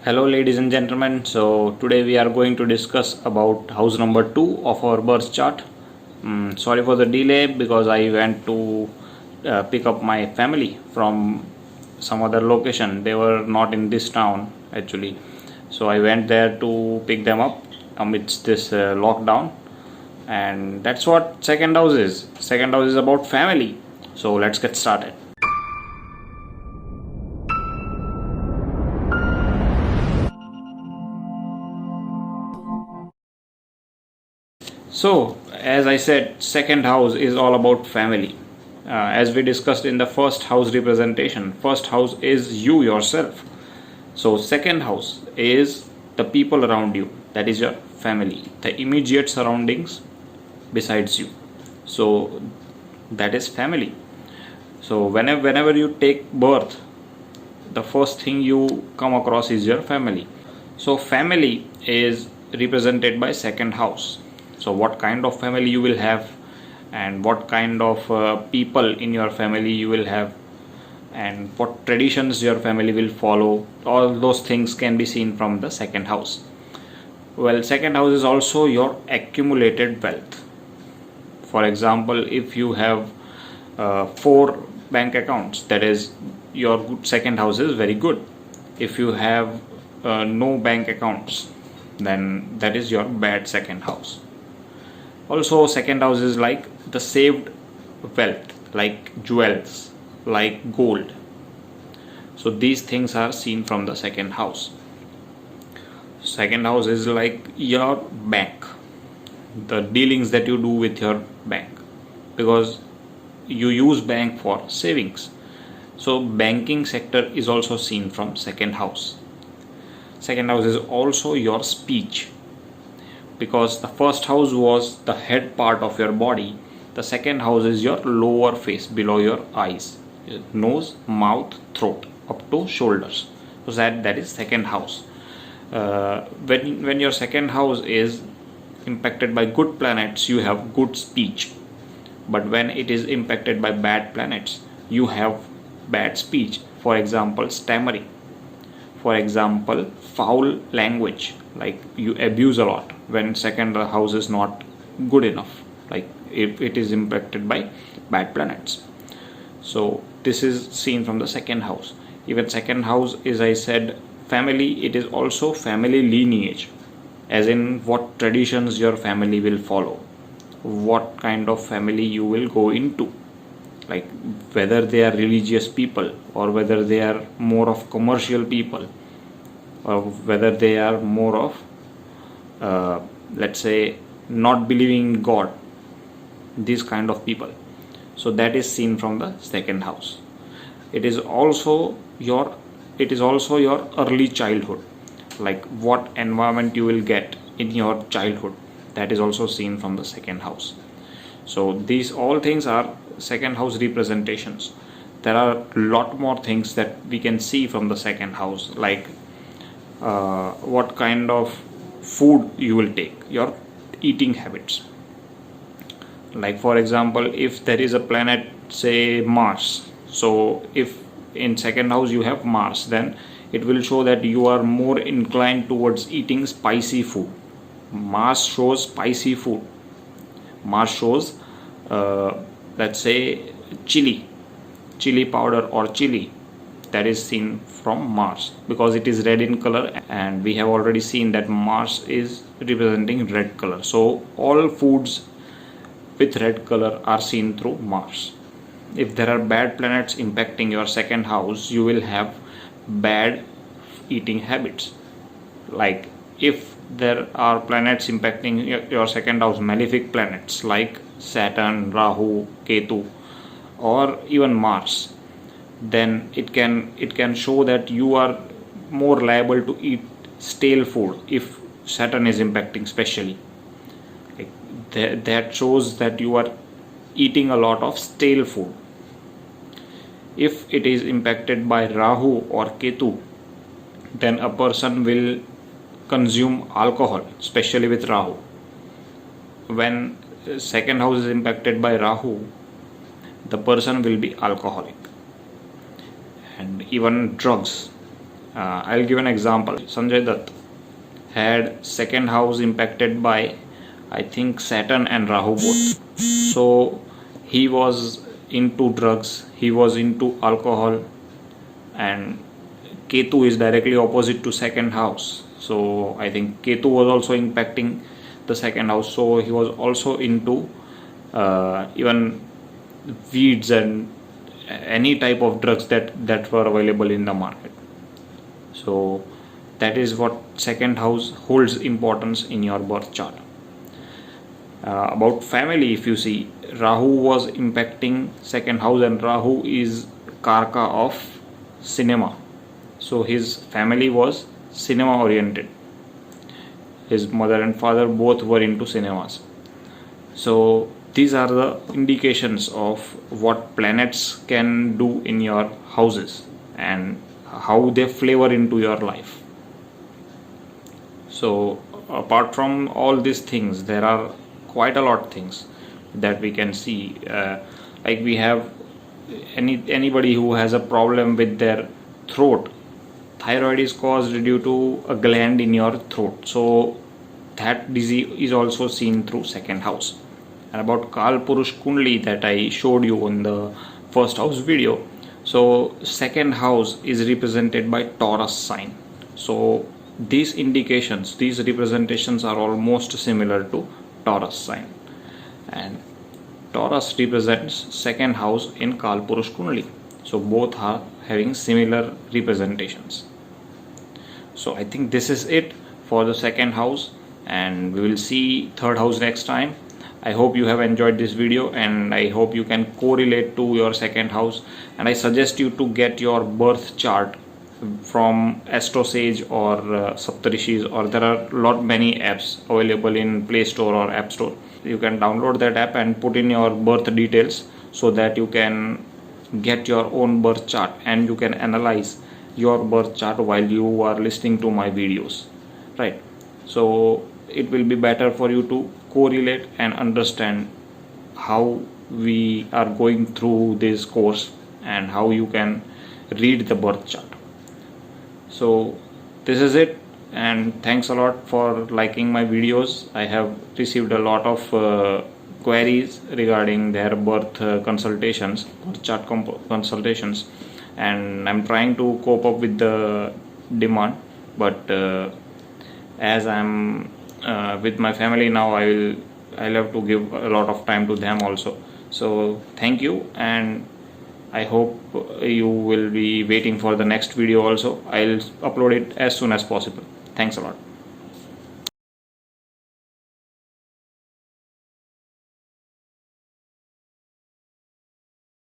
Hello ladies and gentlemen. So today we are going to discuss about house number 2 of our birth chart. Sorry for the delay because I went to pick up my family from some other location. They were not in this town actually. So I went there to pick them up amidst this lockdown, and that's what second house is. Second house is about family. So let's get started. So, as I said, second house is all about family. As we discussed in the first house representation, first house is you yourself. So, second house is the people around you, that is your family, the immediate surroundings besides you. So, that is family. So, whenever you take birth, the first thing you come across is your family. So, family is represented by second house. So what kind of family you will have, and what kind of people in your family you will have, and what traditions your family will follow, all those things can be seen from the second house. Well, second house is also your accumulated wealth. For example, if you have 4 bank accounts, that is your second house is very good. If you have no bank accounts, then that is your bad second house. Also, second house is like the saved wealth, like jewels, like gold. So these things are seen from the second house. Second house is like your bank, the dealings that you do with your bank, because you use bank for savings. So banking sector is also seen from second house. Second house is also your speech, because the first house was the head part of your body. The second house is your lower face, below your eyes, nose, mouth, throat, up to shoulders. So that is second house. When your second house is impacted by good planets, you have good speech. But when it is impacted by bad planets, you have bad speech. For example, stammering. For example, foul language, like you abuse a lot when second house is not good enough, like if it is impacted by bad planets. So this is seen from the second house. Even second house is, I said, family. It is also family lineage, as in what traditions your family will follow, what kind of family you will go into, like whether they are religious people or whether they are more of commercial people, or whether they are more of let's say not believing in God, these kind of people. So that is seen from the second house. It is also your early childhood, like what environment you will get in your childhood, that is also seen from the second house. So these all things are second house representations. There are a lot more things that we can see from the second house, like what kind of food you will take, your eating habits. Like for example, if there is a planet, say Mars, so if in second house you have Mars, then it will show that you are more inclined towards eating spicy food. Mars shows spicy food. Mars shows let's say chili powder or chili, that is seen from Mars, because it is red in color, and we have already seen that Mars is representing red color. So all foods with red color are seen through Mars. If there are bad planets impacting your second house, you will have bad eating habits. Like if there are planets impacting your second house, malefic planets like Saturn, Rahu, Ketu, or even Mars, then it can show that you are more liable to eat stale food. If Saturn is impacting, especially, like that shows that you are eating a lot of stale food. If it is impacted by Rahu or Ketu, then a person will consume alcohol, especially with Rahu. When second house is impacted by Rahu, the person will be alcoholic. And even drugs, I'll give an example. Sanjay Dutt had second house impacted by, I think, Saturn and Rahu both. So he was into drugs, he was into alcohol, and Ketu is directly opposite to second house. So I think Ketu was also impacting the second house. So he was also into even weeds and any type of drugs that were available in the market. So that is what second house holds importance in your birth chart. About family, if you see, Rahu was impacting second house, and Rahu is Karka of cinema. So his family was cinema oriented. His mother and father both were into cinemas. So these are the indications of what planets can do in your houses and how they flavor into your life. So apart from all these things, there are quite a lot of things that we can see. Like we have anybody who has a problem with their throat. Thyroid is caused due to a gland in your throat. So that disease is also seen through second house. And about Kalpurush Kundli that I showed you in the first house video. So second house is represented by Taurus sign. So these indications, these representations are almost similar to Taurus sign. And Taurus represents second house in Kalpurush Kundli. So both are having similar representations. So I think this is it for the second house, and we will see third house next time. I hope you have enjoyed this video, and I hope you can correlate to your second house, and I suggest you to get your birth chart from AstroSage or Saptarishis, or there are many apps available in Play Store or App Store. You can download that app and put in your birth details so that you can get your own birth chart and you can analyze your birth chart while you are listening to my videos, right? So it will be better for you to correlate and understand how we are going through this course and how you can read the birth chart. So this is it, and thanks a lot for liking my videos. I have received a lot of queries regarding their birth consultations, birth chart consultations, and I'm trying to cope up with the demand, but as I'm with my family now, I'll have to give a lot of time to them also. So thank you, and I hope you will be waiting for the next video also. I'll upload it as soon as possible. Thanks a lot.